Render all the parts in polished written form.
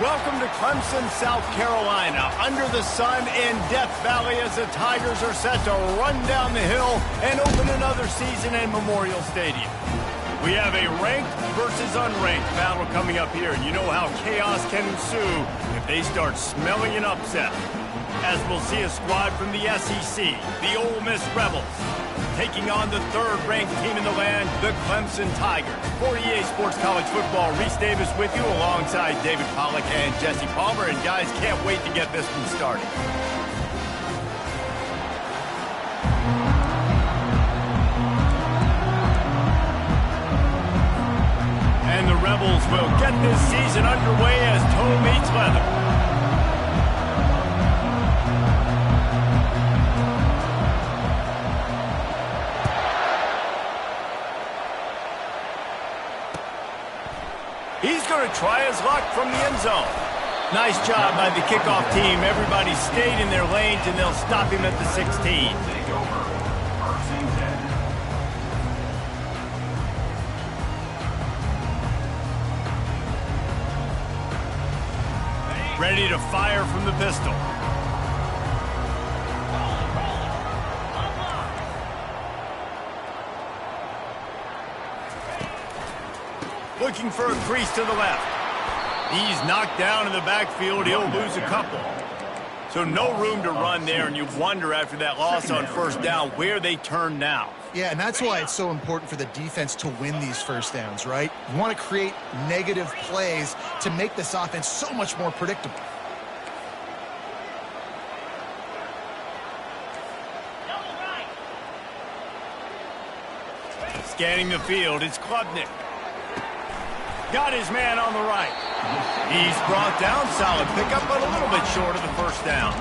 Welcome to Clemson, South Carolina. Under the sun in Death Valley as the Tigers are set to run down the hill and open another season in Memorial Stadium. We have a ranked versus unranked battle coming up here, and you know how chaos can ensue if they start smelling an upset. As we'll see a squad from the SEC, the Ole Miss Rebels, taking on the third-ranked team in the land, the Clemson Tigers. 48 Sports College Football, Reese Davis with you alongside David Pollack and Jesse Palmer. And guys, can't wait to get this one started. And the Rebels will get this season underway as toe meets leather. He's going to try his luck from the end zone. Nice job by the kickoff team. Everybody stayed in their lanes, and they'll stop him at the 16. Ready to fire from the pistol. Looking for a crease to the left. He's knocked down in the backfield. He'll lose a couple. So no room to run there, and you wonder after that loss on first down where they turn now. Yeah, and that's why it's so important for the defense to win these first downs, right? You want to create negative plays to make this offense so much more predictable. Scanning the field, it's Klubnik. Got his man on the right. He's brought down, solid pickup, but a little bit short of the first down.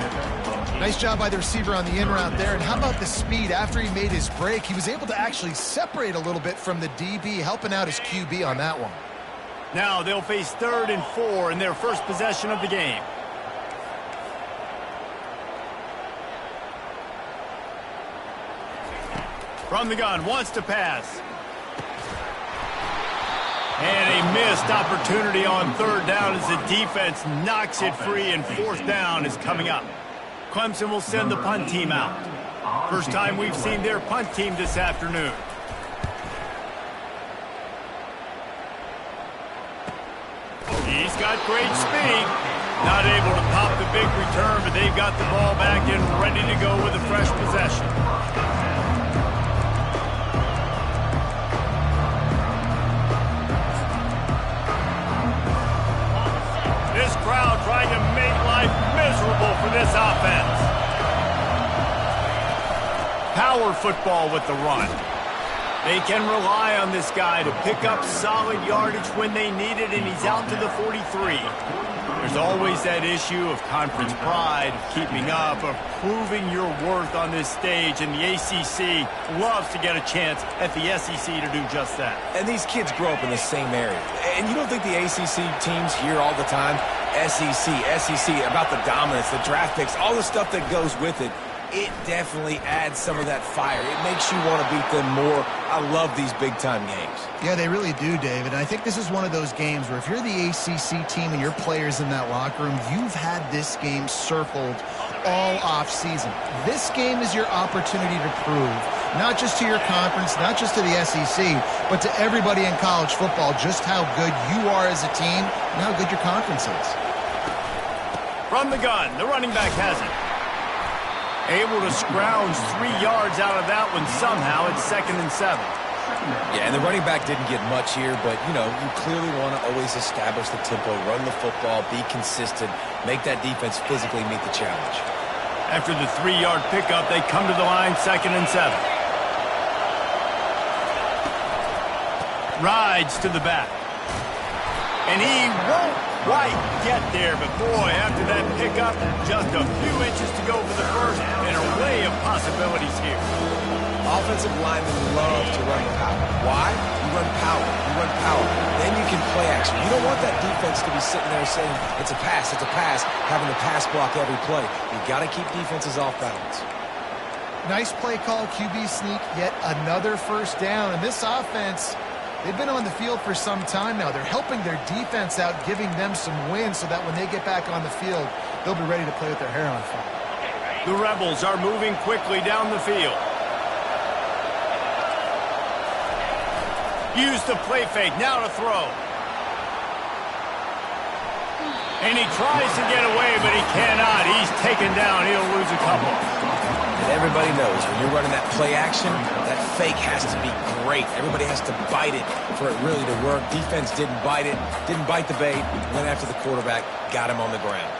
Nice job by the receiver on the in route there. And how about the speed? After he made his break, he was able to actually separate a little bit from the DB, helping out his QB on that one. Now they'll face 3rd and 4 in their first possession of the game. From the gun, wants to pass. And a missed opportunity on 3rd down as the defense knocks it free, and 4th down is coming up. Clemson will send the punt team out. First time we've seen their punt team this afternoon. He's got great speed. Not able to pop the big return, but they've got the ball back and ready to go with a fresh possession. This crowd trying to make life miserable for this offense. Power football with the run. They can rely on this guy to pick up solid yardage when they need it, and he's out to the 43. There's always that issue of conference pride, of keeping up, of proving your worth on this stage, and the ACC loves to get a chance at the SEC to do just that. And these kids grow up in the same area. And you don't think the ACC teams hear all the time, SEC, about the dominance, the draft picks, all the stuff that goes with it. It definitely adds some of that fire. It makes you want to beat them more. I love these big-time games. Yeah, they really do, David. And I think this is one of those games where if you're the ACC team and your players in that locker room, you've had this game circled all off-season. This game is your opportunity to prove, not just to your conference, not just to the SEC, but to everybody in college football, just how good you are as a team and how good your conference is. From the gun, the running back has it. Able to scrounge 3 yards out of that one somehow. It's 2nd and 7. Yeah, and the running back didn't get much here, but, you know, you clearly want to always establish the tempo, run the football, be consistent, make that defense physically meet the challenge. After the 3-yard pickup, they come to the line, 2nd and 7. Rides to the back. And he won't quite get there, but boy, after that pickup, just a few inches to go for the first, and an array of possibilities here. Offensive linemen love to run power. Why? You run power. You run power. Then you can play action. You don't want that defense to be sitting there saying, it's a pass, having to pass block every play. You got to keep defenses off balance. Nice play call, QB sneak, yet another first down. And this offense, they've been on the field for some time now. They're helping their defense out, giving them some wins so that when they get back on the field, they'll be ready to play with their hair on fire. The Rebels are moving quickly down the field. Use the play fake, now to throw. And he tries to get away, but he cannot. He's taken down. He'll lose a couple. And everybody knows when you're running that play action, that fake has to be great. Everybody has to bite it for it really to work. Defense didn't bite it, didn't bite the bait, went after the quarterback, got him on the ground.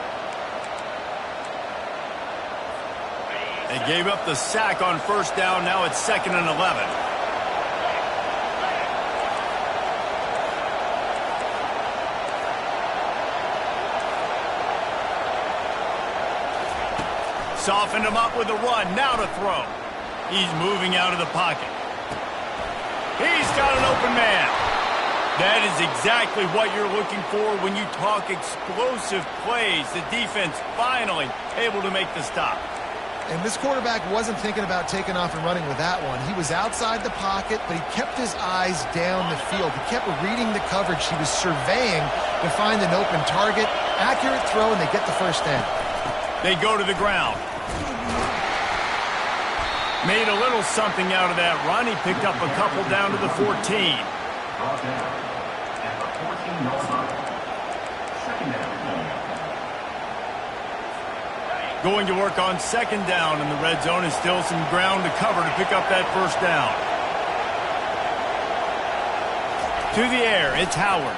They gave up the sack on first down. Now it's 2nd and 11. Softened him up with a run. Now to throw. He's moving out of the pocket. He's got an open man. That is exactly what you're looking for when you talk explosive plays. The defense finally able to make the stop. And this quarterback wasn't thinking about taking off and running with that one. He was outside the pocket, but he kept his eyes down the field. He kept reading the coverage. He was surveying to find an open target. Accurate throw, and they get the first down. They go to the ground. Made a little something out of that run. He picked up a couple down to the 14. Going to work on second down in the red zone, and still some ground to cover to pick up that first down. To the air, it's Howard.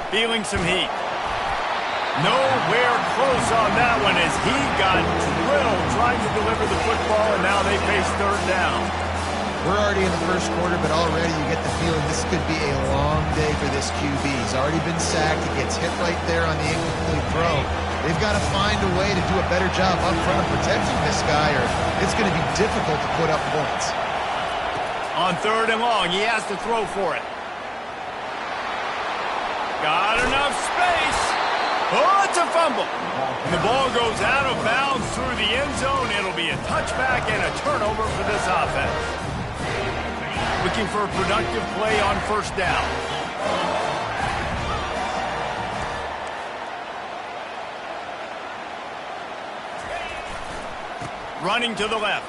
Feeling some heat. Nowhere close on that one as he got drilled trying to deliver the football, and now they face third down. We're already in the first quarter, but already you get the feeling this could be a long day for this QB. He's already been sacked. He gets hit right there on the incomplete throw. They've got to find a way to do a better job up front of protecting this guy, or it's going to be difficult to put up points. On third and long, he has to throw for it. Got enough space. Oh, it's a fumble. And the ball goes out of bounds through the end zone. It'll be a touchback and a turnover for this offense. Looking for a productive play on first down. Running to the left.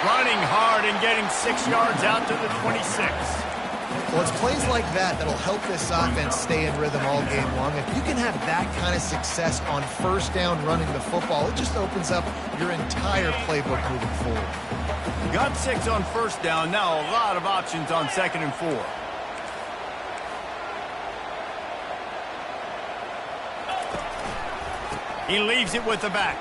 Running hard and getting 6 yards out to the 26. Well, it's plays like that that'll help this offense stay in rhythm all game long. If you can have that kind of success on first down running the football, it just opens up your entire playbook moving forward. Got 6 on first down. Now a lot of options on second and 4. He leaves it with the back.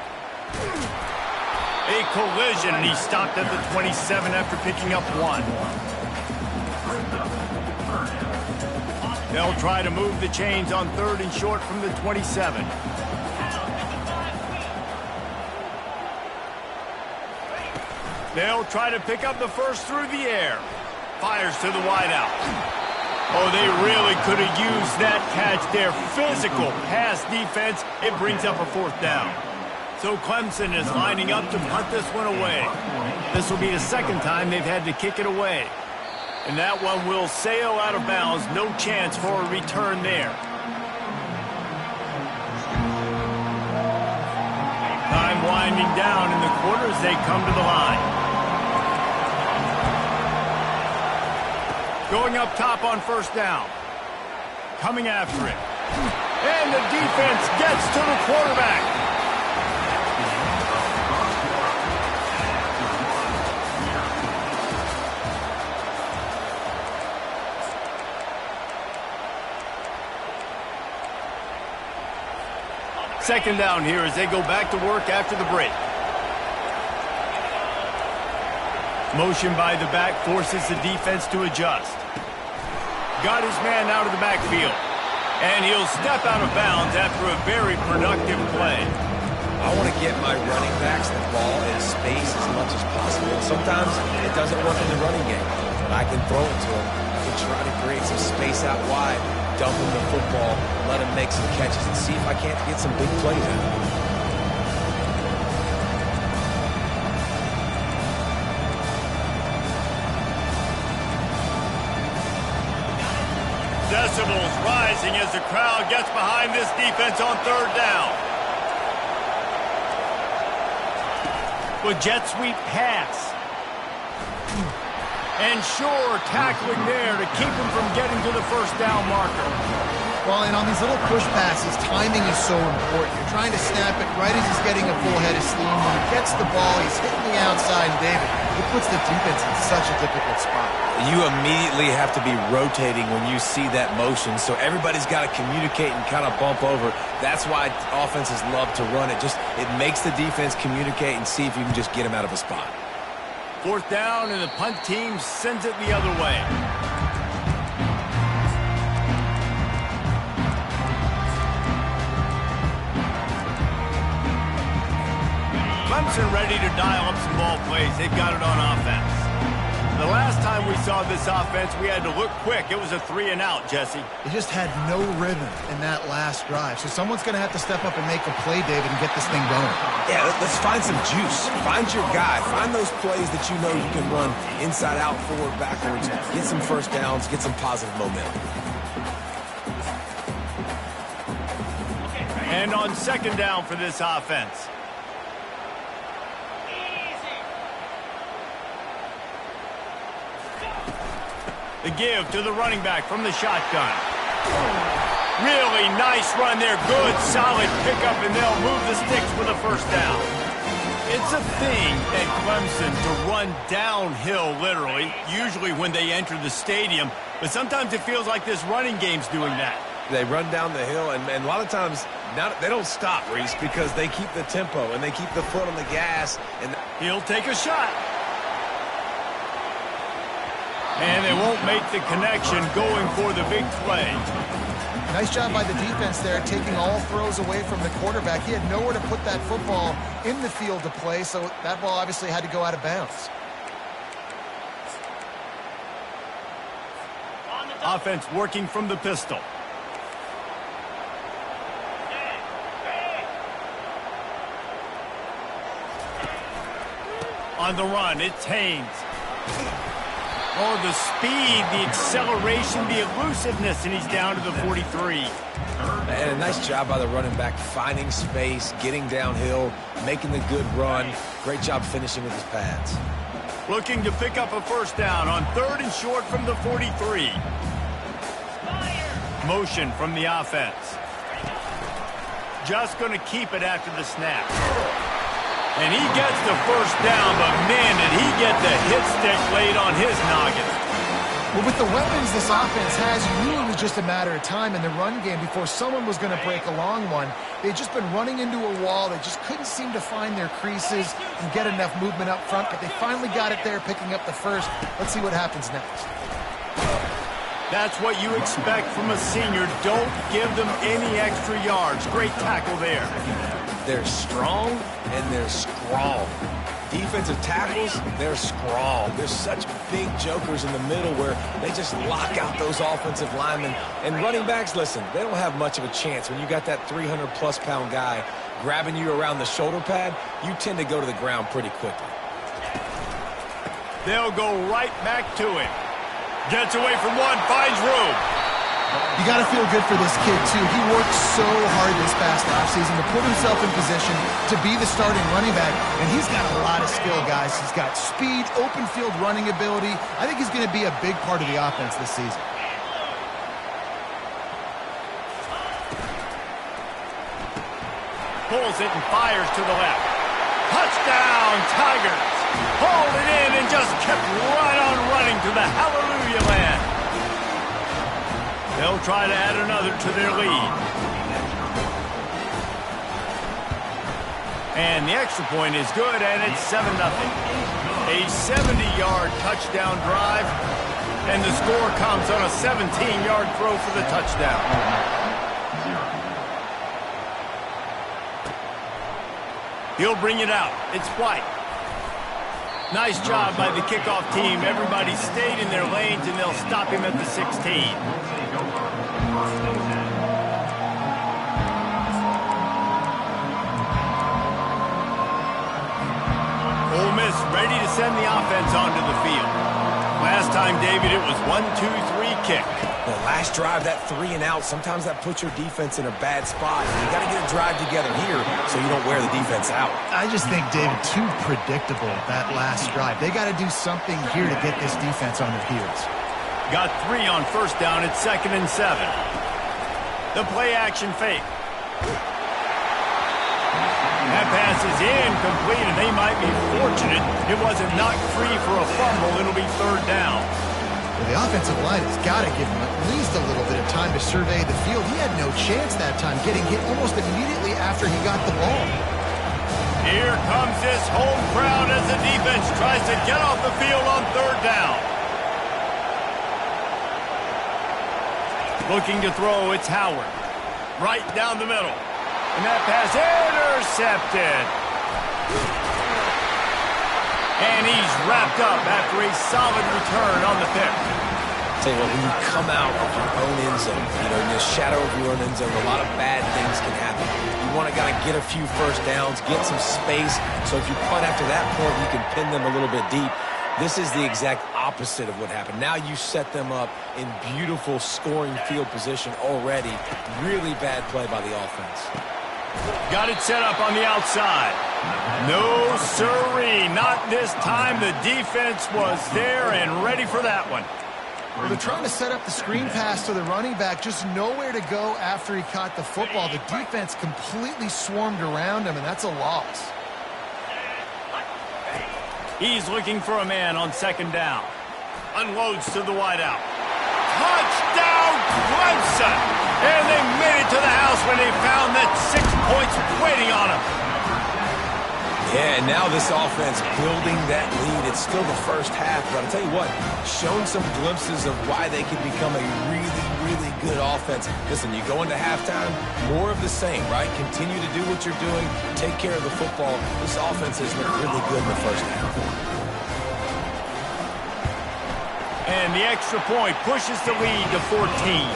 A collision, and he stopped at the 27 after picking up 1. They'll try to move the chains on third and short from the 27. They'll try to pick up the first through the air. Fires to the wideout. Oh, they really could have used that catch there. Physical pass defense. It brings up a fourth down. So Clemson is lining up to punt this one away. This will be the second time they've had to kick it away. And that one will sail out of bounds. No chance for a return there. Time winding down in the quarter as they come to the line. Going up top on first down. Coming after it. And the defense gets to the quarterback. Second down here as they go back to work after the break. Motion by the back forces the defense to adjust. Got his man out of the backfield. And he'll step out of bounds after a very productive play. I want to get my running backs the ball in space as much as possible. Sometimes it doesn't work in the running game, but I can throw it to him. I can try to create some space out wide, dump him the football, let him make some catches, and see if I can't get some big plays out of him. Decibels rising as the crowd gets behind this defense on third down. With jet sweep pass. And sure, tackling there to keep him from getting to the first down marker. Well, and on these little push passes, timing is so important. You're trying to snap it right as he's getting a full head of steam. When he gets the ball, he's hitting the outside, and David, it puts the defense in such a difficult spot. You immediately have to be rotating when you see that motion, so everybody's got to communicate and kind of bump over. That's why offenses love to run it. It makes the defense communicate and see if you can just get him out of a spot. Fourth down, and the punt team sends it the other way. Clemson ready to dial up some ball plays. They've got it on offense. The last time we saw this offense, we had to look quick. It was a 3-and-out, Jesse. They just had no rhythm in that last drive. So someone's going to have to step up and make a play, David, and get this thing going. Yeah, let's find some juice. Find your guy. Find those plays that you know you can run inside out, forward, backwards. Get some first downs. Get some positive momentum. And on second down for this offense. The give to the running back from the shotgun. Really nice run there. Good, solid pickup, and they'll move the sticks with a first down. It's a thing at Clemson to run downhill, literally, usually when they enter the stadium. But sometimes it feels like this running game's doing that. They run down the hill, and a lot of times they don't stop, Reese, because they keep the tempo and they keep the foot on the gas. And he'll take a shot. And they won't make the connection going for the big play. Nice job by the defense there, taking all throws away from the quarterback. He had nowhere to put that football in the field to play, so that ball obviously had to go out of bounds. Offense working from the pistol. On the run, it's Haynes. Oh, the speed, the acceleration, the elusiveness, and he's down to the 43. And a nice job by the running back, finding space, getting downhill, making the good run. Great job finishing with his pads. Looking to pick up a first down on 3rd and short from the 43. Motion from the offense. Just going to keep it after the snap. And he gets the first down, but man, did he get the hit stick laid on his noggin. Well, with the weapons this offense has, you knew it was just a matter of time in the run game before someone was going to break a long one. They'd just been running into a wall. They just couldn't seem to find their creases and get enough movement up front, but they finally got it there, picking up the first. Let's see what happens next. That's what you expect from a senior. Don't give them any extra yards. Great tackle there. They're strong and they're strong. Defensive tackles, they're strong. There's such big jokers in the middle where they just lock out those offensive linemen. And running backs, listen, they don't have much of a chance. When you got that 300-plus pound guy grabbing you around the shoulder pad, you tend to go to the ground pretty quickly. They'll go right back to him. Gets away from one, finds room. You got to feel good for this kid, too. He worked so hard this past offseason to put himself in position to be the starting running back, and he's got a lot of skill, guys. He's got speed, open field running ability. I think he's going to be a big part of the offense this season. Pulls it and fires to the left. Touchdown, Tigers. Hauled it in and just kept right on running to the hallelujah land. They'll try to add another to their lead. And the extra point is good, and it's 7-0. A 70-yard touchdown drive, and the score comes on a 17-yard throw for the touchdown. He'll bring it out. It's White. Nice job by the kickoff team. Everybody stayed in their lanes, and they'll stop him at the 16. Ole Miss ready to send the offense onto the field. Last time, David, it was 1-2-3 kick. The last drive, that 3-and-out, sometimes that puts your defense in a bad spot. You got to get a drive together here so you don't wear the defense out. I just think, David, too predictable, that last drive. They got to do something here to get this defense on their heels. Got 3 on first down at 2nd and 7. The play action fake. That pass is incomplete, and they might be fortunate it wasn't knocked free for a fumble. It'll be 3rd down. Well, the offensive line has got to give him at least a little bit of time to survey the field. He had no chance that time, getting hit almost immediately after he got the ball. Here comes this home crowd as the defense tries to get off the field on 3rd down. Looking to throw, it's Howard. Right down the middle. And that pass intercepted. And he's wrapped up after a solid return on the pick. Tell you what, when you come out of your own end zone, in the shadow of your own end zone, a lot of bad things can happen. You want to get a few first downs, get some space, so if you punt after that point, you can pin them a little bit deep. This is the exact opposite of what happened. Now you set them up in beautiful scoring field position already. Really bad play by the offense. Got it set up on the outside. No siree, not this time. The defense was there and ready for that one. Well, they're trying to set up the screen pass to the running back, just nowhere to go after he caught the football. The defense completely swarmed around him, and that's a loss. He's looking for a man on second down. Unloads to the wideout. Touchdown, Clemson! And they made it to the house when they found that 6 points waiting on them. Yeah, and now this offense building that lead. It's still the first half, but I'll tell you what, showing some glimpses of why they could become a really, really good offense. Listen, you go into halftime, more of the same, right? Continue to do what you're doing, take care of the football. This offense has looked really good in the first half. And the extra point pushes the lead to 14.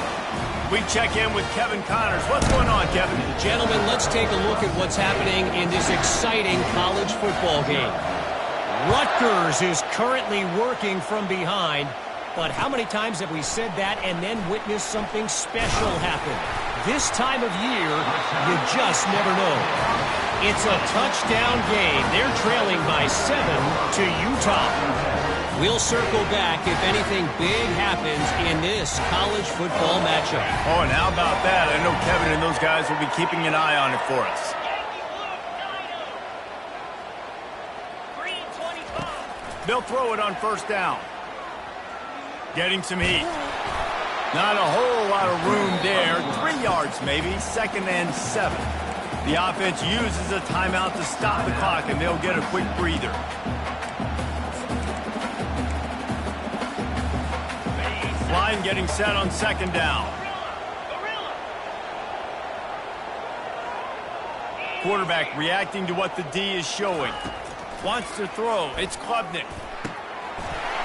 We check in with Kevin Connors. What's going on, Kevin? Gentlemen, let's take a look at what's happening in this exciting college football game. Rutgers is currently working from behind, but how many times have we said that and then witnessed something special happen? This time of year, you just never know. It's a touchdown game. They're trailing by 7 to Utah. We'll circle back if anything big happens in this college football matchup. Oh, and how about that? I know Kevin and those guys will be keeping an eye on it for us. They'll throw it on first down. Getting some heat. Not a whole lot of room there. 3 yards maybe. 2nd and 7. The offense uses a timeout to stop the clock, and they'll get a quick breather. Line getting set on second down. Quarterback reacting to what the D is showing. Wants to throw. It's Klubnik.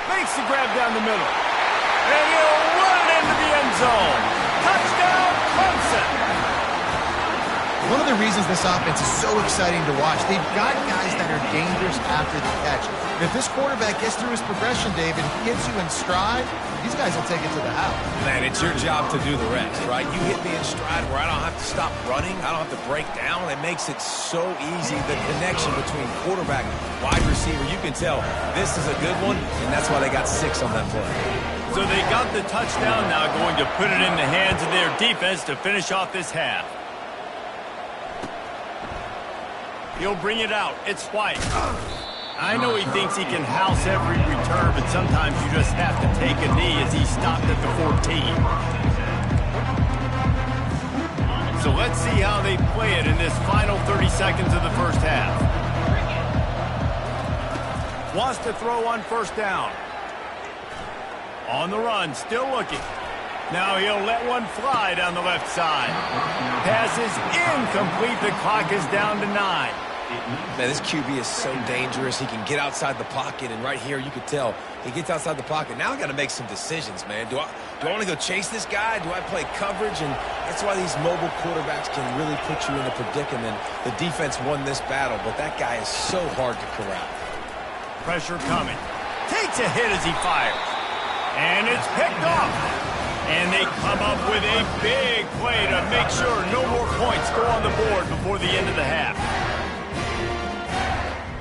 Makes the grab down the middle. And he'll run into the end zone. Touchdown, Clemson. One of the reasons this offense is so exciting to watch, they've got guys that are dangerous after the catch. And if this quarterback gets through his progression, David, hits you in stride, these guys will take it to the house. Man, it's your job to do the rest, right? You hit me in stride where I don't have to stop running. I don't have to break down. It makes it so easy, the connection between quarterback, wide receiver. You can tell this is a good one, and that's why they got 6 on that play. So they got the touchdown, now going to put it in the hands of their defense to finish off this half. He'll bring it out. It's White. I know he thinks he can house every return, but sometimes you just have to take a knee as he stopped at the 14. So let's see how they play it in this final 30 seconds of the first half. Wants to throw on first down. On the run, still looking. Now he'll let one fly down the left side. Pass is incomplete. The clock is down to 9. Man, this QB is so dangerous. He can get outside the pocket, and right here you can tell he gets outside the pocket. Now I got to make some decisions, man. Do I want to go chase this guy? Do I play coverage? And that's why these mobile quarterbacks can really put you in a predicament. The defense won this battle, but that guy is so hard to corral. Pressure coming. Takes a hit as he fires. And it's picked off. And they come up with a big play to make sure no more points go on the board before the end of the half.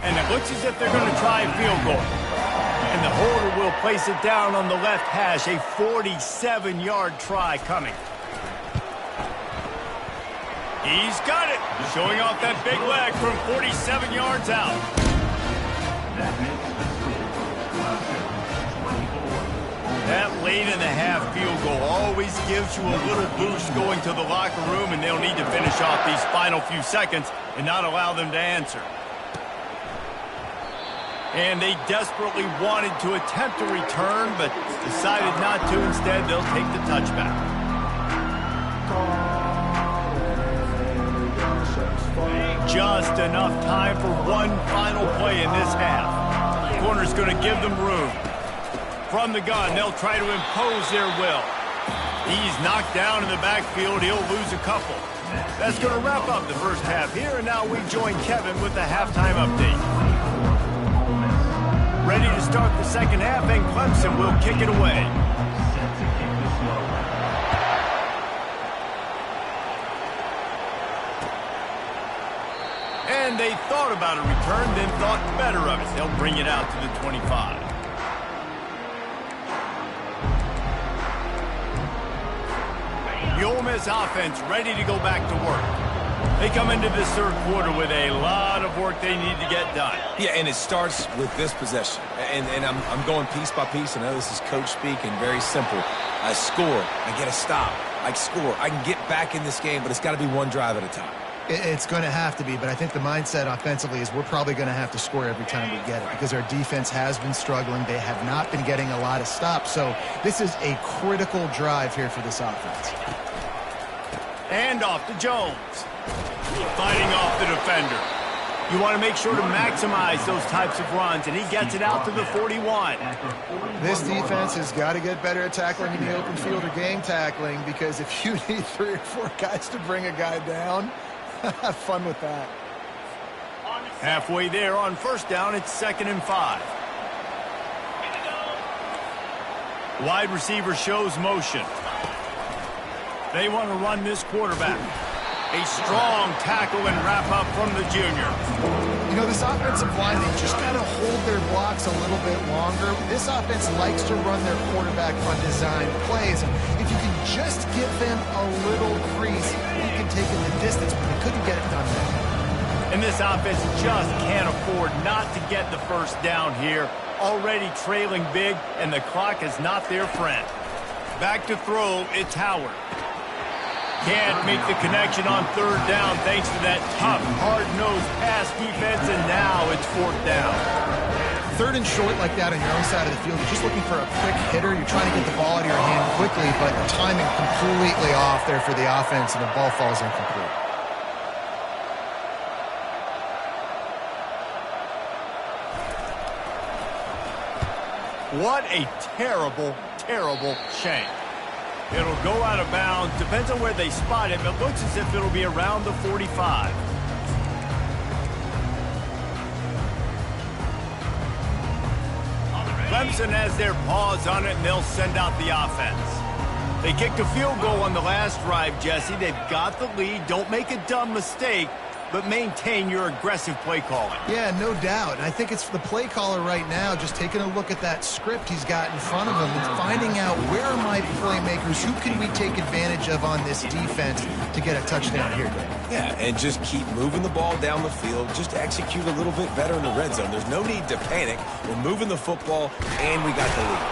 And it looks as if they're going to try a field goal. And the holder will place it down on the left hash. A 47-yard try coming. He's got it. Showing off that big leg from 47 yards out. That late-in-the-half field goal always gives you a little boost going to the locker room, and they'll need to finish off these final few seconds and not allow them to answer. And they desperately wanted to attempt a return, but decided not to. Instead, they'll take the touchback. Just enough time for one final play in this half. The corner's going to give them room. From the gun, they'll try to impose their will. He's knocked down in the backfield. He'll lose a couple. That's going to wrap up the first half here, and now we join Kevin with the halftime update. Ready to start the second half, and Clemson will kick it away. And they thought about a return, then thought better of it. They'll bring it out to the 25. The Ole Miss offense ready to go back to work. They come into this third quarter with a lot of work they need to get done. Yeah, and it starts with this possession. And I'm going piece by piece. I know this is coach speak and very simple. I score. I get a stop. I score. I can get back in this game, but it's got to be one drive at a time. It's going to have to be, but I think the mindset offensively is we're probably going to have to score every time we get it because our defense has been struggling. They have not been getting a lot of stops, so this is a critical drive here for this offense. And off to Jones. Fighting off the defender. You want to make sure to maximize those types of runs, and he gets it out to the 41. This defense has got to get better at tackling in the open field or game tackling because if you need 3 or 4 guys to bring a guy down, have fun with that. Halfway there on first down, it's 2nd and 5. Wide receiver shows motion. They want to run this quarterback. A strong tackle and wrap up from the junior. You know, this offensive line, they just got to hold their blocks a little bit longer. This offense likes to run their quarterback on design plays. If you can just give them a little crease, you can take it the distance, but they couldn't get it done there. And this offense just can't afford not to get the first down here. Already trailing big, and the clock is not their friend. Back to throw, it's Howard. Can't make the connection on 3rd down thanks to that tough, hard-nosed pass defense, and now it's 4th down. 3rd and short like that on your own side of the field, you're just looking for a quick hitter. You're trying to get the ball out of your hand quickly, but timing completely off there for the offense, and the ball falls incomplete. What a terrible, terrible shame. It'll go out of bounds. Depends on where they spot it, but looks as if it'll be around the 45. Clemson has their paws on it, and they'll send out the offense. They kicked a field goal on the last drive, Jesse. They've got the lead. Don't make a dumb mistake, but maintain your aggressive play calling. Yeah, no doubt. And I think it's the play caller right now just taking a look at that script he's got in front of him and finding out where are my playmakers, who can we take advantage of on this defense to get a touchdown here, Dave? Yeah, and just keep moving the ball down the field. Just execute a little bit better in the red zone. There's no need to panic. We're moving the football, and we got the lead.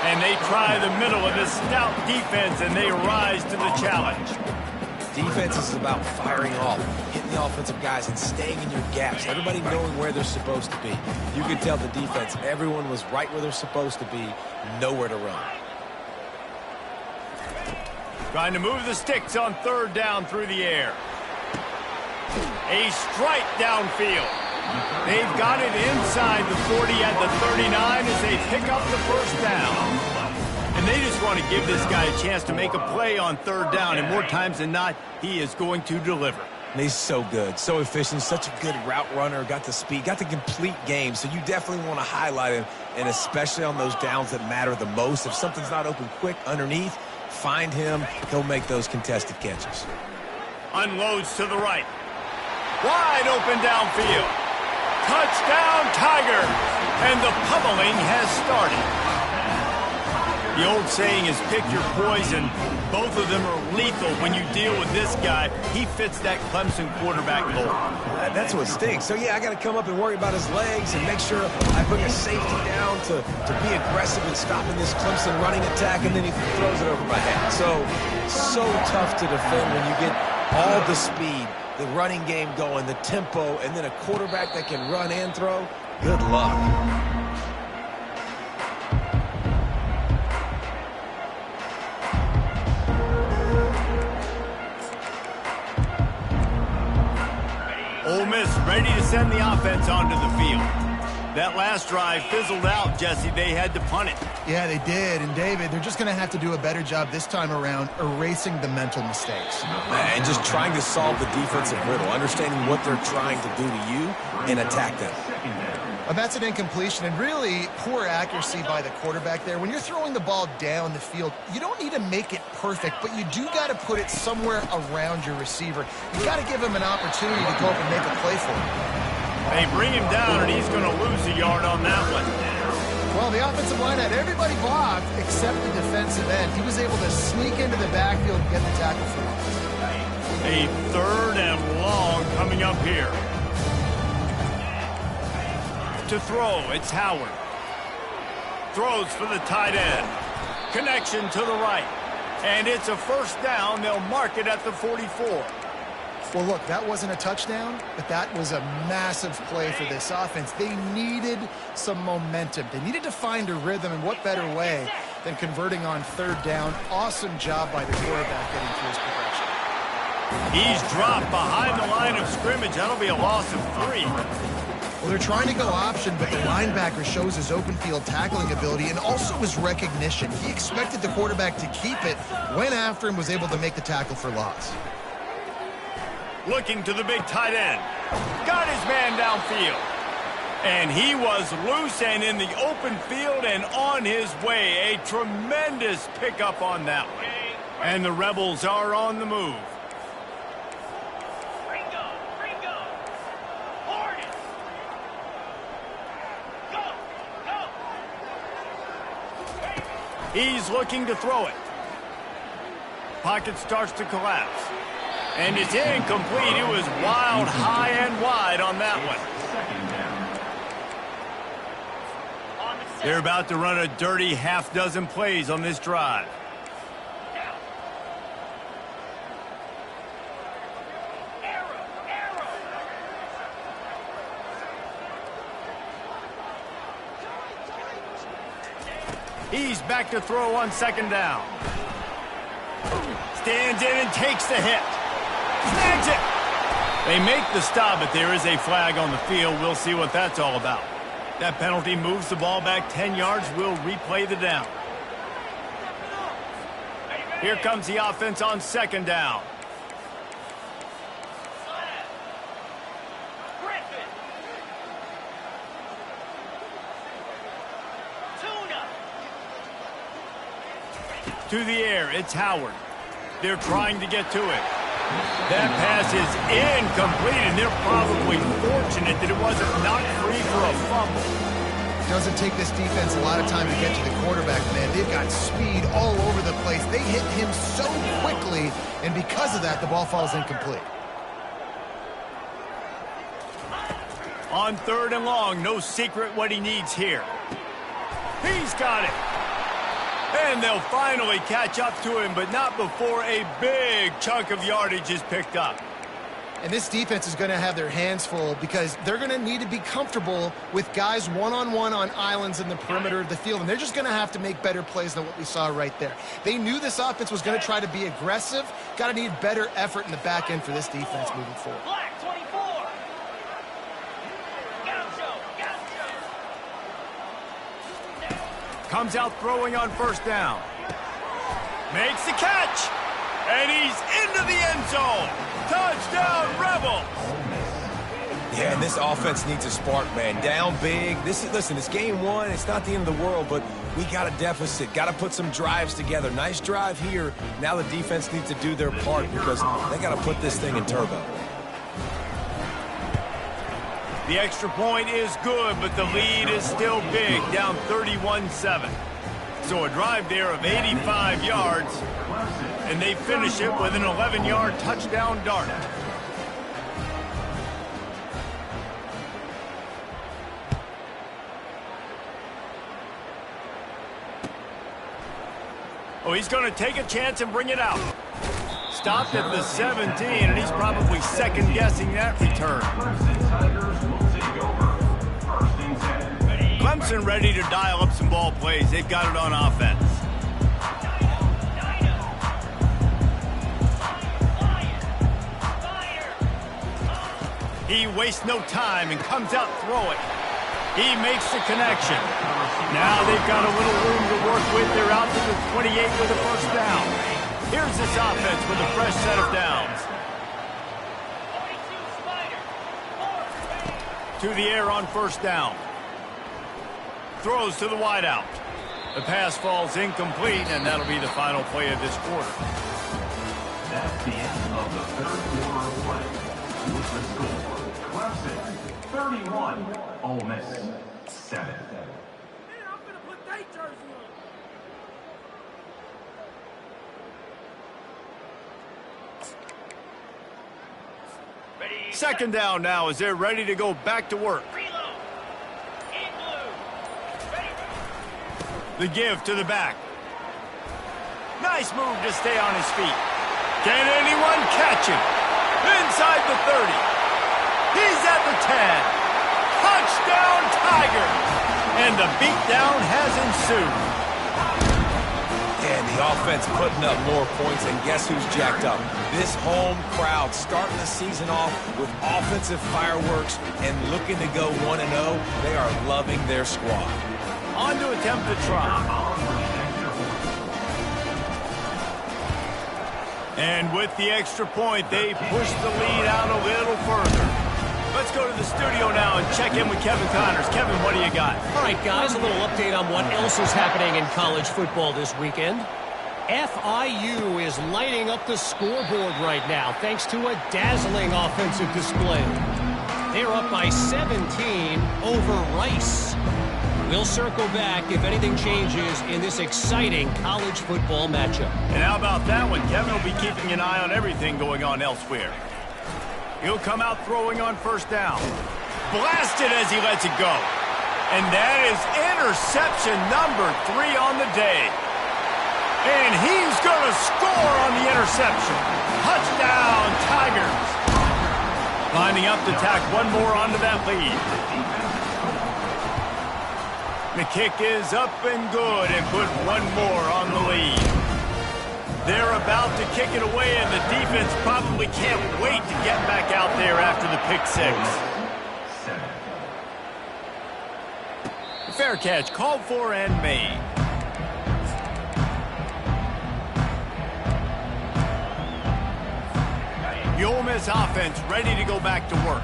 And they try the middle of this stout defense, and they rise to the challenge. Defense is about firing off, hitting the offensive guys, and staying in your gaps. Everybody knowing where they're supposed to be. You can tell the defense, everyone was right where they're supposed to be, nowhere to run. Trying to move the sticks on 3rd down through the air. A strike downfield. They've got it inside the 40 at the 39 as they pick up the first down. And they just want to give this guy a chance to make a play on 3rd down, and more times than not, he is going to deliver. And he's so good, so efficient, such a good route runner, got the speed, got the complete game, so you definitely want to highlight him, and especially on those downs that matter the most. If something's not open quick underneath, find him, he'll make those contested catches. Unloads to the right. Wide open downfield. Touchdown, Tigers! And the pummeling has started. The old saying is pick your poison. Both of them are lethal when you deal with this guy. He fits that Clemson quarterback mold. That's what stinks. So, yeah, I got to come up and worry about his legs and make sure I bring a safety down to be aggressive in stopping this Clemson running attack, and then he throws it over my head. So tough to defend when you get all the speed, the running game going, the tempo, and then a quarterback that can run and throw. Good luck. Ole Miss ready to send the offense onto the field. That last drive fizzled out, Jesse. They had to punt it. Yeah, they did. And, David, they're just going to have to do a better job this time around erasing the mental mistakes. And just trying to solve the defensive riddle, understanding what they're trying to do to you and attack them. That's an incompletion and really poor accuracy by the quarterback there. When you're throwing the ball down the field, you don't need to make it perfect, but you do got to put it somewhere around your receiver. You got to give him an opportunity to go up and make a play for him. They bring him down, and he's going to lose a yard on that one. Well, the offensive line had everybody blocked except the defensive end. He was able to sneak into the backfield and get the tackle for loss. A 3rd and long coming up here. To throw, it's Howard. Throws for the tight end. Connection to the right. And it's a 1st down. They'll mark it at the 44. Well, look, that wasn't a touchdown, but that was a massive play for this offense. They needed some momentum. They needed to find a rhythm, and what better way than converting on 3rd down. Awesome job by the quarterback getting through his progression. He's dropped behind the line of scrimmage. That'll be a loss of 3. Well, they're trying to go option, but the linebacker shows his open field tackling ability and also his recognition. He expected the quarterback to keep it, went after him, was able to make the tackle for loss. Looking to the big tight end. Got his man downfield. And he was loose and in the open field and on his way. A tremendous pickup on that one. And the Rebels are on the move. He's looking to throw it. Pocket starts to collapse. And it's incomplete. It was wild, high and wide on that one. They're about to run a dirty half-dozen plays on this drive. He's back to throw on 2nd down. Stands in and takes the hit. Snags it. They make the stop, but there is a flag on the field. We'll see what that's all about. That penalty moves the ball back 10 yards. We'll replay the down. Here comes the offense on 2nd down. To the air, it's Howard. They're trying to get to it. That pass is incomplete, and they're probably fortunate that it wasn't knocked free for a fumble. It doesn't take this defense a lot of time to get to the quarterback, man. They've got speed all over the place. They hit him so quickly, and because of that, the ball falls incomplete. On 3rd and long, no secret what he needs here. He's got it. And they'll finally catch up to him, but not before a big chunk of yardage is picked up. And this defense is going to have their hands full because they're going to need to be comfortable with guys one-on-one on islands in the perimeter of the field, and they're just going to have to make better plays than what we saw right there. They knew this offense was going to try to be aggressive. Got to need better effort in the back end for this defense moving forward. Comes out throwing on 1st down. Makes the catch. And he's into the end zone. Touchdown, Rebels. Yeah, and this offense needs a spark, man. Down big. Listen, it's game 1. It's not the end of the world, but we got a deficit. Got to put some drives together. Nice drive here. Now the defense needs to do their part because they got to put this thing in turbo. The extra point is good, but the lead is still big, down 31-7. So a drive there of 85 yards, and they finish it with an 11-yard touchdown dart. Oh, he's going to take a chance and bring it out. Stopped at the 17, and he's probably second-guessing that return. Clemson ready to dial up some ball plays. They've got it on offense. He wastes no time and comes out throwing. He makes the connection. Now they've got a little room to work with. They're out to the 28 with a 1st down. Here's this offense with a fresh set of downs. To the air on 1st down. Throws to the wideout. The pass falls incomplete, and that'll be the final play of this quarter. That's the end of the 3rd quarter of play. With the score, Clemson 31, Ole Miss 7. Second down now as they're ready to go back to work. The give to the back. Nice move to stay on his feet. Can anyone catch him? Inside the 30. He's at the 10. Touchdown, Tigers! And the beatdown has ensued. And the offense putting up more points, and guess who's jacked up? This home crowd starting the season off with offensive fireworks and looking to go 1-0. They are loving their squad. On to attempt the try. And with the extra point, they push the lead out a little further. Let's go to the studio now and check in with Kevin Connors. Kevin, what do you got? All right, guys, a little update on what else is happening in college football this weekend. FIU is lighting up the scoreboard right now thanks to a dazzling offensive display. They're up by 17 over Rice. We'll circle back if anything changes in this exciting college football matchup. And how about that one? Kevin will be keeping an eye on everything going on elsewhere. He'll come out throwing on first down. Blasted as he lets it go. And that is interception number 3 on the day. And he's going to score on the interception. Touchdown, Tigers. Lining up to tack one more onto that lead. The kick is up and good and put one more on the lead. They're about to kick it away, and the defense probably can't wait to get back out there after the pick six. Fair catch, called for and made. The Ole Miss offense ready to go back to work.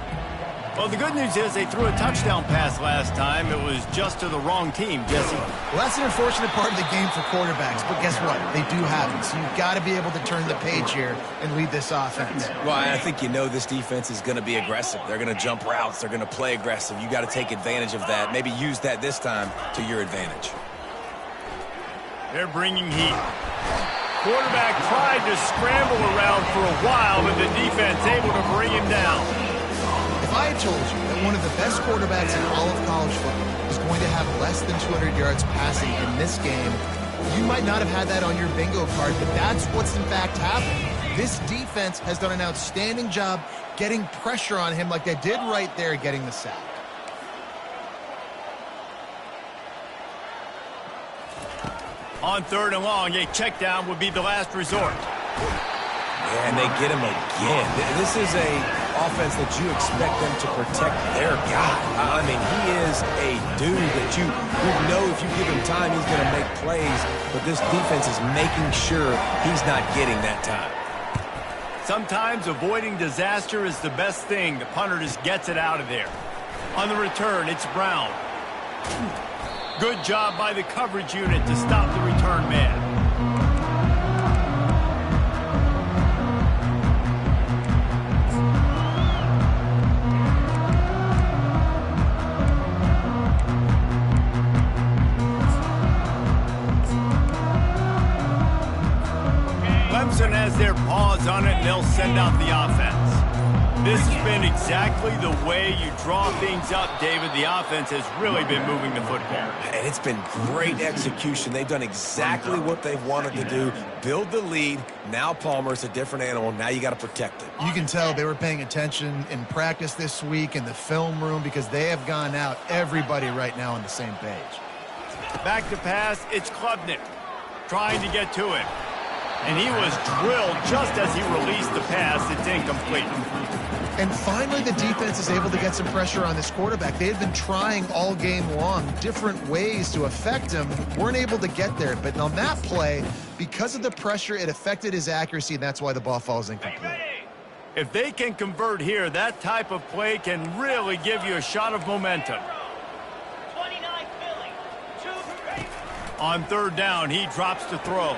Well, the good news is they threw a touchdown pass last time. It was just to the wrong team, Jesse. Well, that's an unfortunate part of the game for quarterbacks, but guess what? They do have it, so you've got to be able to turn the page here and lead this offense. Well, I think you know this defense is going to be aggressive. They're going to jump routes. They're going to play aggressive. You got to take advantage of that. Maybe use that this time to your advantage. They're bringing heat. Quarterback tried to scramble around for a while, but the defense able to bring him down. If I had told you that one of the best quarterbacks in all of college football is going to have less than 200 yards passing in this game, you might not have had that on your bingo card, but that's what's in fact happening. This defense has done an outstanding job getting pressure on him like they did right there getting the sack. On third and long, a check down would be the last resort. Yeah, and they get him again. This is a offense that you expect them to protect their guy. I mean, he is a dude that you know if you give him time, he's going to make plays. But this defense is making sure he's not getting that time. Sometimes avoiding disaster is the best thing. The punter just gets it out of there. On the return, it's Brown. Good job by the coverage unit to stop the return man. Clemson has their paws on it, and they'll send out the offense. This has been exactly the way you draw things up, David. The offense has really been moving the football. And it's been great execution. They've done exactly what they've wanted to do. Build the lead. Now Palmer's a different animal. Now you got to protect it. You can tell they were paying attention in practice this week in the film room because they have gone out, everybody right now on the same page. Back to pass, it's Klubnik trying to get to him. And he was drilled just as he released the pass. It's incomplete. And finally, the defense is able to get some pressure on this quarterback. They had been trying all game long different ways to affect him. Weren't able to get there. But on that play, because of the pressure, it affected his accuracy, and that's why the ball falls incomplete. If they can convert here, that type of play can really give you a shot of momentum. On third down, he drops to throw.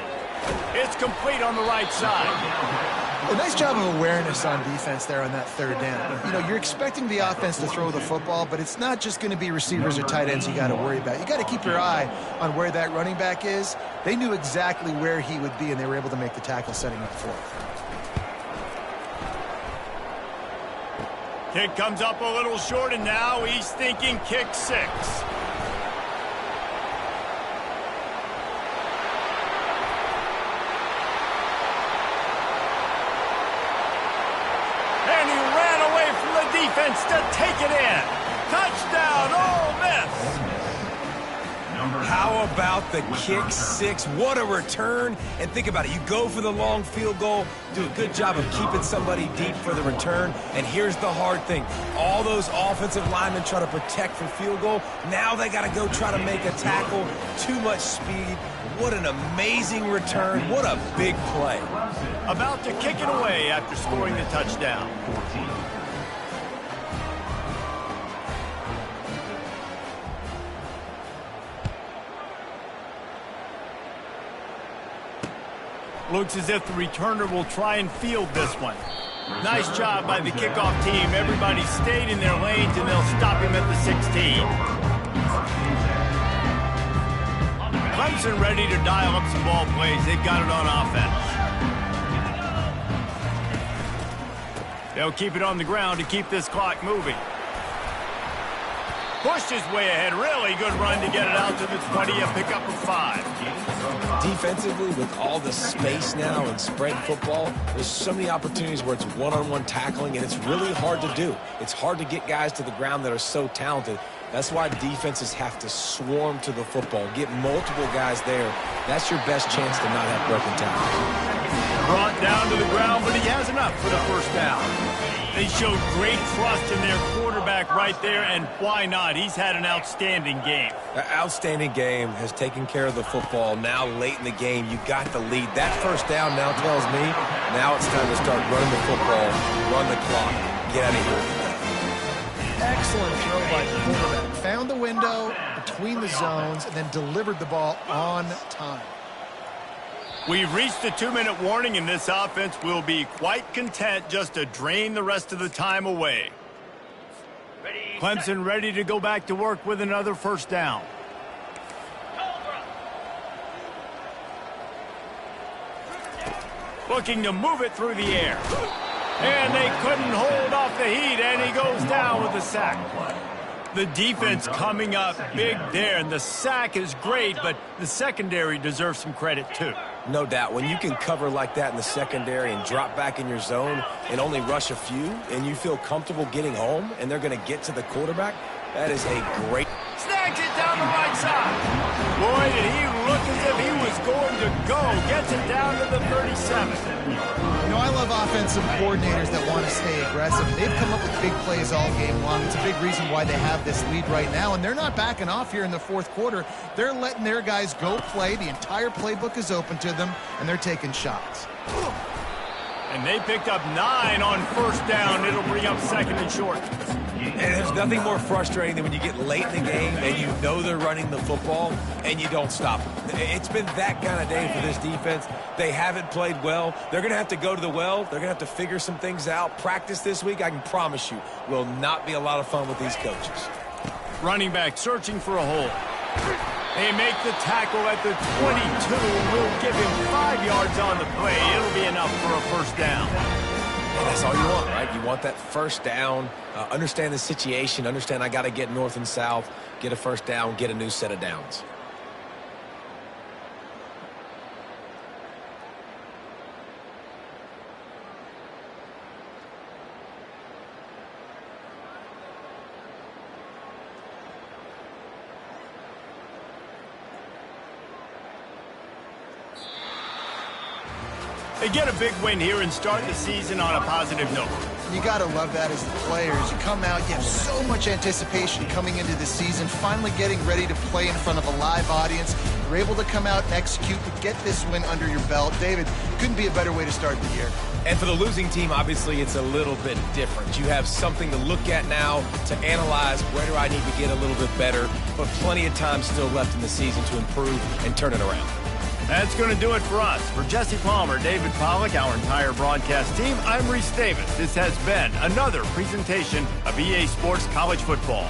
It's complete on the right side. A nice job of awareness on defense there on that third down. You know, you're expecting the offense to throw the football, but it's not just going to be receivers or tight ends you got to worry about. You got to keep your eye on where that running back is. They knew exactly where he would be, and they were able to make the tackle setting up for it. Kick comes up a little short, and now he's thinking kick 6. And he ran away from the defense to take it in. Touchdown, Ole Miss! How about the kick 6? What a return. And think about it. You go for the long field goal, do a good job of keeping somebody deep for the return. And here's the hard thing. All those offensive linemen try to protect for field goal. Now they got to go try to make a tackle. Too much speed. What an amazing return. What a big play. About to kick it away after scoring the touchdown. Looks as if the returner will try and field this one. Nice job by the kickoff team. Everybody stayed in their lanes, and they'll stop him at the 16. Clemson ready to dial up some ball plays. They've got it on offense. They'll keep it on the ground to keep this clock moving. Pushed his way ahead. Really good run to get it out to the 20, a pickup of 5. Defensively, with all the space now and spread football, there's so many opportunities where it's one-on-one tackling, and it's really hard to do. It's hard to get guys to the ground that are so talented. That's why defenses have to swarm to the football, get multiple guys there. That's your best chance to not have broken tackles. Brought down to the ground, but he has enough for the first down. They showed great trust in their quarterback right there, and why not? He's had an outstanding game. An outstanding game, has taken care of the football. Now late in the game, you got the lead. That first down now tells me now it's time to start running the football, run the clock, get out of here. Excellent throw by the quarterback. Found the window between the zones and then delivered the ball on time. We've reached the 2-minute warning, and this offense will be quite content just to drain the rest of the time away. Clemson ready to go back to work with another first down. Looking to move it through the air. And they couldn't hold off the heat, and he goes down with the sack. The defense coming up big there, and the sack is great, but the secondary deserves some credit too. No doubt. When you can cover like that in the secondary and drop back in your zone and only rush a few, and you feel comfortable getting home, and they're going to get to the quarterback, that is a great... Snags it down the right side. Boy, did he look as if he was going to go. Gets it down to the 37. You know, I love offensive coordinators that want to stay aggressive. They've come up with big plays all game long. It's a big reason why they have this lead right now, and they're not backing off here in the fourth quarter. They're letting their guys go play. The entire playbook is open to them, and they're taking shots. And they picked up 9 on first down. It'll bring up second and short. And there's nothing more frustrating than when you get late in the game and you know they're running the football and you don't stop them. It's been that kind of day for this defense. They haven't played well. They're going to have to go to the well. They're going to have to figure some things out. Practice this week, I can promise you, will not be a lot of fun with these coaches. Running back searching for a hole. They make the tackle at the 22. We'll give him 5 yards on the play. It'll be enough for a first down. And that's all you want, right? You want that first down, understand the situation, understand I got to get north and south, get a first down, get a new set of downs. They get a big win here and start the season on a positive note. You got to love that as the players. You come out, you have so much anticipation coming into the season, finally getting ready to play in front of a live audience. You're able to come out and execute to get this win under your belt. David, couldn't be a better way to start the year. And for the losing team, obviously, it's a little bit different. You have something to look at now to analyze where do I need to get a little bit better, but plenty of time still left in the season to improve and turn it around. That's going to do it for us. For Jesse Palmer, David Pollack, our entire broadcast team, I'm Reese Davis. This has been another presentation of EA Sports College Football.